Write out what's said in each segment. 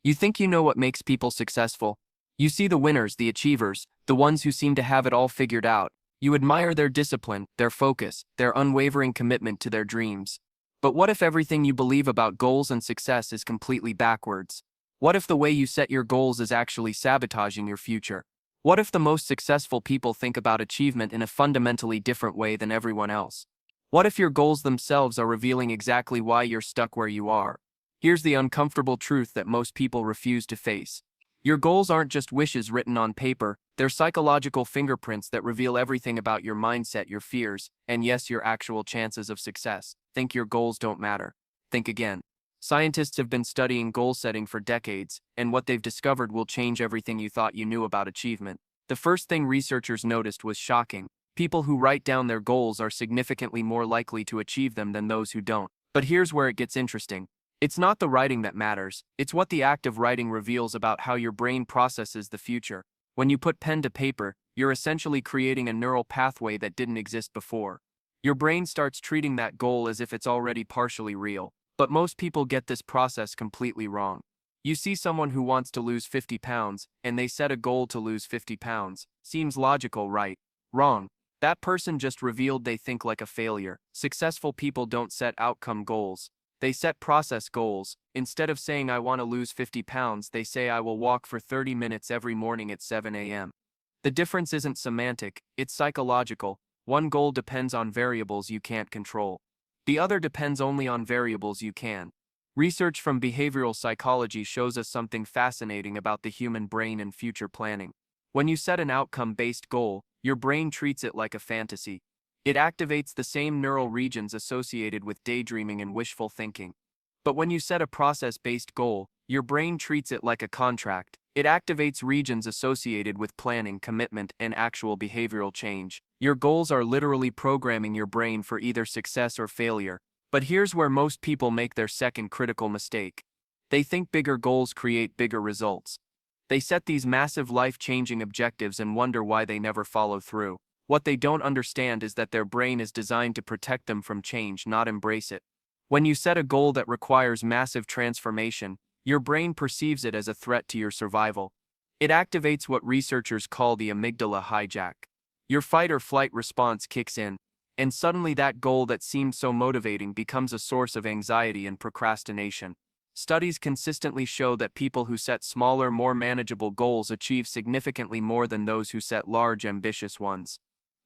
You think you know what makes people successful. You see the winners, the achievers, the ones who seem to have it all figured out. You admire their discipline, their focus, their unwavering commitment to their dreams. But what if everything you believe about goals and success is completely backwards? What if the way you set your goals is actually sabotaging your future? What if the most successful people think about achievement in a fundamentally different way than everyone else? What if your goals themselves are revealing exactly why you're stuck where you are? Here's the uncomfortable truth that most people refuse to face. Your goals aren't just wishes written on paper, they're psychological fingerprints that reveal everything about your mindset, your fears, and yes, your actual chances of success. Think your goals don't matter. Think again. Scientists have been studying goal setting for decades, and what they've discovered will change everything you thought you knew about achievement. The first thing researchers noticed was shocking. People who write down their goals are significantly more likely to achieve them than those who don't. But here's where it gets interesting. It's not the writing that matters, it's what the act of writing reveals about how your brain processes the future. When you put pen to paper, you're essentially creating a neural pathway that didn't exist before. Your brain starts treating that goal as if it's already partially real. But most people get this process completely wrong. You see someone who wants to lose 50 pounds, and they set a goal to lose 50 pounds. Seems logical, right? Wrong. That person just revealed they think like a failure. Successful people don't set outcome goals. They set process goals. Instead of saying I want to lose 50 pounds, they say I will walk for 30 minutes every morning at 7 a.m. The difference isn't semantic, it's psychological. One goal depends on variables you can't control. The other depends only on variables you can. Research from behavioral psychology shows us something fascinating about the human brain and future planning. When you set an outcome-based goal, your brain treats it like a fantasy. It activates the same neural regions associated with daydreaming and wishful thinking. But when you set a process-based goal, your brain treats it like a contract. It activates regions associated with planning, commitment, and actual behavioral change. Your goals are literally programming your brain for either success or failure. But here's where most people make their second critical mistake. They think bigger goals create bigger results. They set these massive life-changing objectives and wonder why they never follow through. What they don't understand is that their brain is designed to protect them from change, not embrace it. When you set a goal that requires massive transformation, your brain perceives it as a threat to your survival. It activates what researchers call the amygdala hijack. Your fight or flight response kicks in, and suddenly that goal that seemed so motivating becomes a source of anxiety and procrastination. Studies consistently show that people who set smaller, more manageable goals achieve significantly more than those who set large, ambitious ones.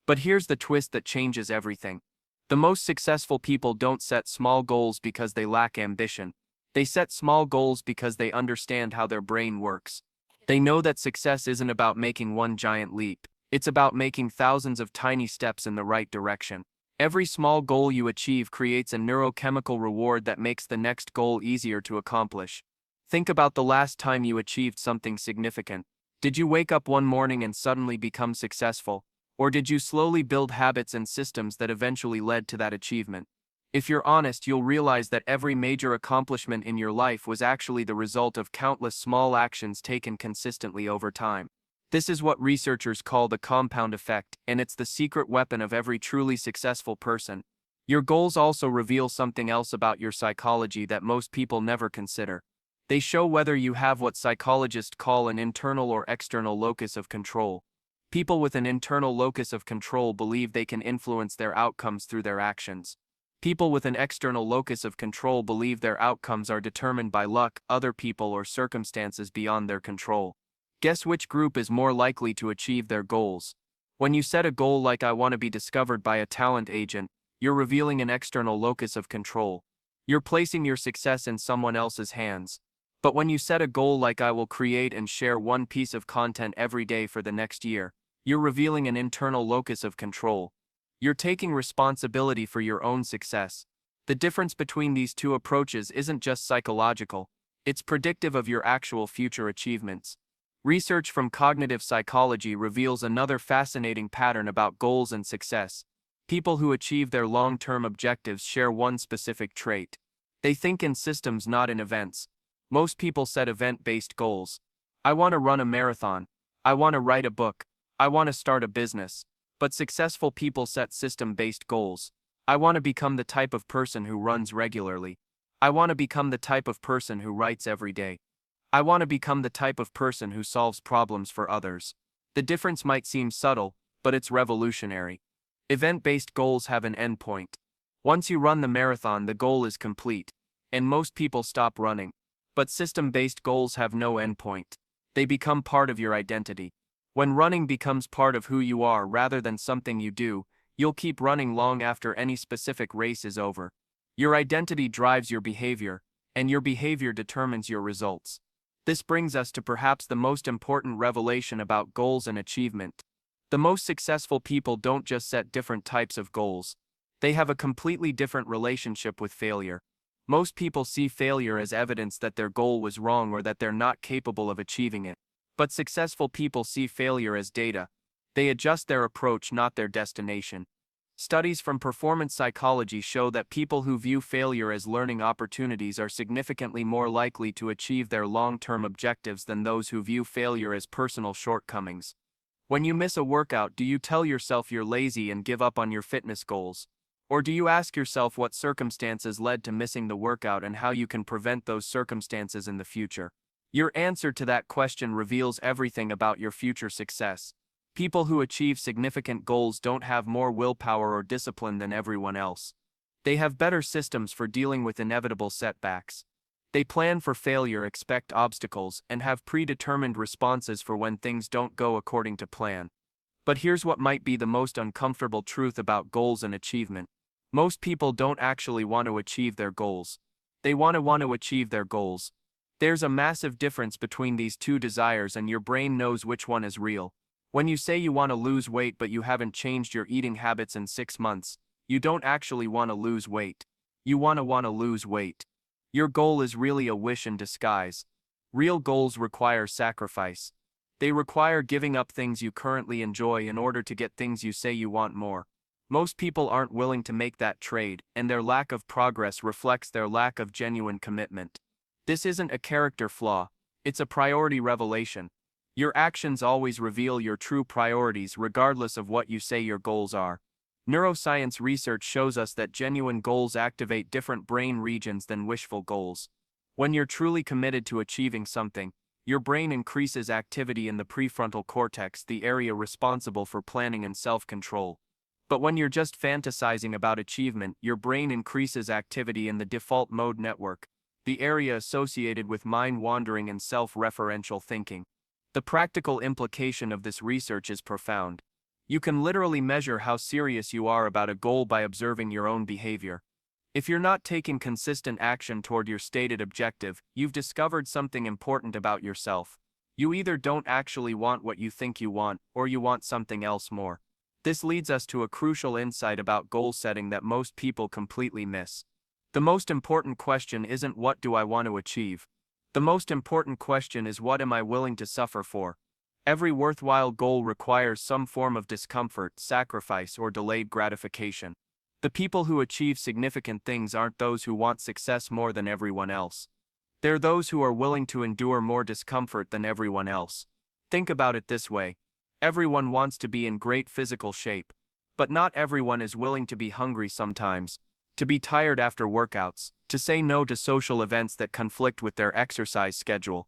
But here's the twist that changes everything. The most successful people don't set small goals because they lack ambition. They set small goals because they understand how their brain works. They know that success isn't about making one giant leap. It's about making thousands of tiny steps in the right direction. Every small goal you achieve creates a neurochemical reward that makes the next goal easier to accomplish. Think about the last time you achieved something significant. Did you wake up one morning and suddenly become successful? Or did you slowly build habits and systems that eventually led to that achievement? If you're honest, you'll realize that every major accomplishment in your life was actually the result of countless small actions taken consistently over time. This is what researchers call the compound effect, and it's the secret weapon of every truly successful person. Your goals also reveal something else about your psychology that most people never consider. They show whether you have what psychologists call an internal or external locus of control. People with an internal locus of control believe they can influence their outcomes through their actions. People with an external locus of control believe their outcomes are determined by luck, other people, or circumstances beyond their control. Guess which group is more likely to achieve their goals? When you set a goal like I want to be discovered by a talent agent, you're revealing an external locus of control. You're placing your success in someone else's hands. But when you set a goal like I will create and share one piece of content every day for the next year, you're revealing an internal locus of control. You're taking responsibility for your own success. The difference between these two approaches isn't just psychological, it's predictive of your actual future achievements. Research from cognitive psychology reveals another fascinating pattern about goals and success. People who achieve their long-term objectives share one specific trait. They think in systems, not in events. Most people set event-based goals. I want to run a marathon. I want to write a book. I want to start a business. But successful people set system-based goals. I want to become the type of person who runs regularly. I want to become the type of person who writes every day. I want to become the type of person who solves problems for others. The difference might seem subtle, but it's revolutionary. Event-based goals have an endpoint. Once you run the marathon, the goal is complete, and most people stop running. But system-based goals have no endpoint. They become part of your identity. When running becomes part of who you are rather than something you do, you'll keep running long after any specific race is over. Your identity drives your behavior, and your behavior determines your results. This brings us to perhaps the most important revelation about goals and achievement. The most successful people don't just set different types of goals. They have a completely different relationship with failure. Most people see failure as evidence that their goal was wrong or that they're not capable of achieving it. But successful people see failure as data. They adjust their approach, not their destination. Studies from performance psychology show that people who view failure as learning opportunities are significantly more likely to achieve their long-term objectives than those who view failure as personal shortcomings. When you miss a workout, do you tell yourself you're lazy and give up on your fitness goals? Or do you ask yourself what circumstances led to missing the workout and how you can prevent those circumstances in the future? Your answer to that question reveals everything about your future success. People who achieve significant goals don't have more willpower or discipline than everyone else. They have better systems for dealing with inevitable setbacks. They plan for failure, expect obstacles, and have predetermined responses for when things don't go according to plan. But here's what might be the most uncomfortable truth about goals and achievement. Most people don't actually want to achieve their goals. They want to achieve their goals. There's a massive difference between these two desires, and your brain knows which one is real. When you say you want to lose weight but you haven't changed your eating habits in 6 months, you don't actually want to lose weight. You want to lose weight. Your goal is really a wish in disguise. Real goals require sacrifice. They require giving up things you currently enjoy in order to get things you say you want more. Most people aren't willing to make that trade, and their lack of progress reflects their lack of genuine commitment. This isn't a character flaw, it's a priority revelation. Your actions always reveal your true priorities regardless of what you say your goals are. Neuroscience research shows us that genuine goals activate different brain regions than wishful goals. When you're truly committed to achieving something, your brain increases activity in the prefrontal cortex, the area responsible for planning and self-control. But when you're just fantasizing about achievement, your brain increases activity in the default mode network, the area associated with mind-wandering and self-referential thinking. The practical implication of this research is profound. You can literally measure how serious you are about a goal by observing your own behavior. If you're not taking consistent action toward your stated objective, you've discovered something important about yourself. You either don't actually want what you think you want, or you want something else more. This leads us to a crucial insight about goal setting that most people completely miss. The most important question isn't what do I want to achieve? The most important question is what am I willing to suffer for? Every worthwhile goal requires some form of discomfort, sacrifice, or delayed gratification. The people who achieve significant things aren't those who want success more than everyone else. They're those who are willing to endure more discomfort than everyone else. Think about it this way. Everyone wants to be in great physical shape, but not everyone is willing to be hungry sometimes, to be tired after workouts, to say no to social events that conflict with their exercise schedule.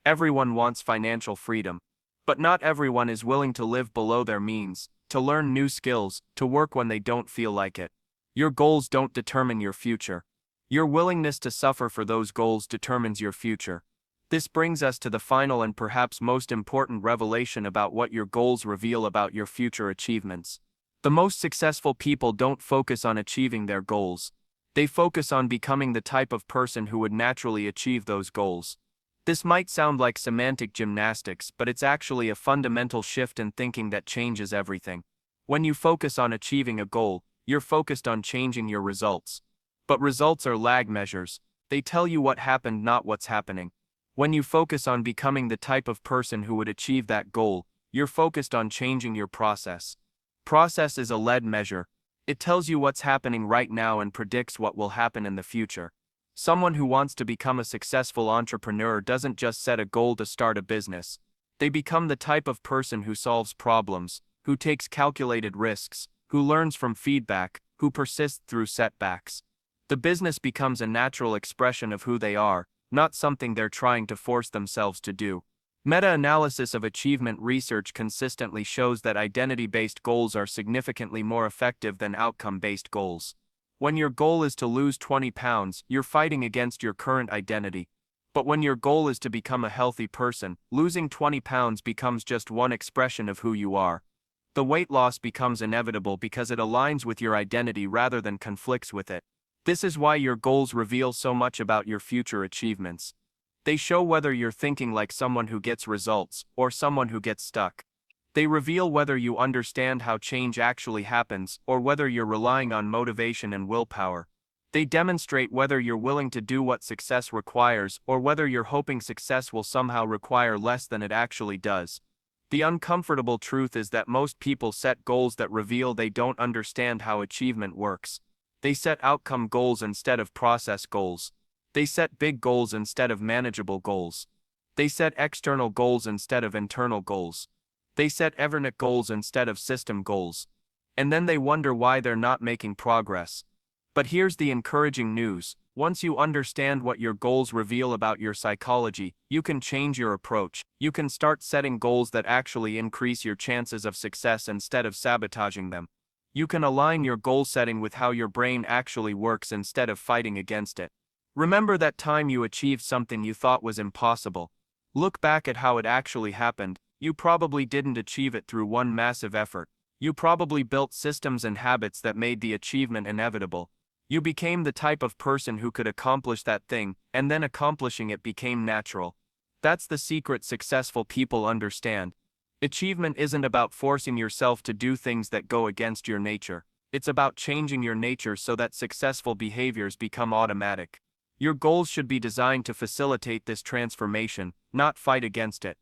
Everyone wants financial freedom, but not everyone is willing to live below their means, to learn new skills, to work when they don't feel like it. Your goals don't determine your future. Your willingness to suffer for those goals determines your future. This brings us to the final and perhaps most important revelation about what your goals reveal about your future achievements. The most successful people don't focus on achieving their goals. They focus on becoming the type of person who would naturally achieve those goals. This might sound like semantic gymnastics, but it's actually a fundamental shift in thinking that changes everything. When you focus on achieving a goal, you're focused on changing your results. But results are lag measures. They tell you what happened, not what's happening. When you focus on becoming the type of person who would achieve that goal, you're focused on changing your process. Process is a lead measure. It tells you what's happening right now and predicts what will happen in the future. Someone who wants to become a successful entrepreneur doesn't just set a goal to start a business. They become the type of person who solves problems, who takes calculated risks, who learns from feedback, who persists through setbacks. The business becomes a natural expression of who they are, not something they're trying to force themselves to do. Meta-analysis of achievement research consistently shows that identity-based goals are significantly more effective than outcome-based goals. When your goal is to lose 20 pounds, you're fighting against your current identity. But when your goal is to become a healthy person, losing 20 pounds becomes just one expression of who you are. The weight loss becomes inevitable because it aligns with your identity rather than conflicts with it. This is why your goals reveal so much about your future achievements. They show whether you're thinking like someone who gets results, or someone who gets stuck. They reveal whether you understand how change actually happens, or whether you're relying on motivation and willpower. They demonstrate whether you're willing to do what success requires, or whether you're hoping success will somehow require less than it actually does. The uncomfortable truth is that most people set goals that reveal they don't understand how achievement works. They set outcome goals instead of process goals. They set big goals instead of manageable goals. They set external goals instead of internal goals. They set Evernote goals instead of system goals. And then they wonder why they're not making progress. But here's the encouraging news. Once you understand what your goals reveal about your psychology, you can change your approach. You can start setting goals that actually increase your chances of success instead of sabotaging them. You can align your goal setting with how your brain actually works instead of fighting against it. Remember that time you achieved something you thought was impossible. Look back at how it actually happened. You probably didn't achieve it through one massive effort. You probably built systems and habits that made the achievement inevitable. You became the type of person who could accomplish that thing, and then accomplishing it became natural. That's the secret successful people understand. Achievement isn't about forcing yourself to do things that go against your nature. It's about changing your nature so that successful behaviors become automatic. Your goals should be designed to facilitate this transformation, not fight against it.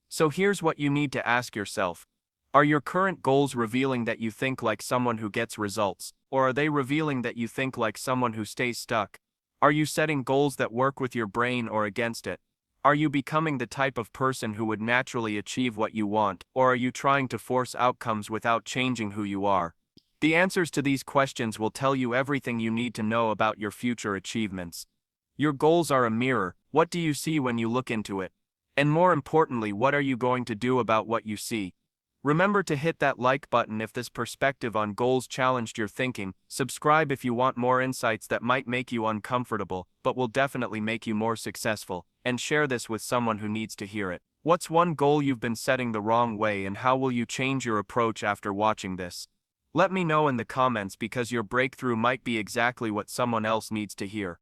So here's what you need to ask yourself. Are your current goals revealing that you think like someone who gets results, or are they revealing that you think like someone who stays stuck? Are you setting goals that work with your brain or against it? Are you becoming the type of person who would naturally achieve what you want, or are you trying to force outcomes without changing who you are? The answers to these questions will tell you everything you need to know about your future achievements. Your goals are a mirror. What do you see when you look into it? And more importantly, what are you going to do about what you see? Remember to hit that like button if this perspective on goals challenged your thinking. Subscribe if you want more insights that might make you uncomfortable, but will definitely make you more successful, and share this with someone who needs to hear it. What's one goal you've been setting the wrong way, and how will you change your approach after watching this? Let me know in the comments, because your breakthrough might be exactly what someone else needs to hear.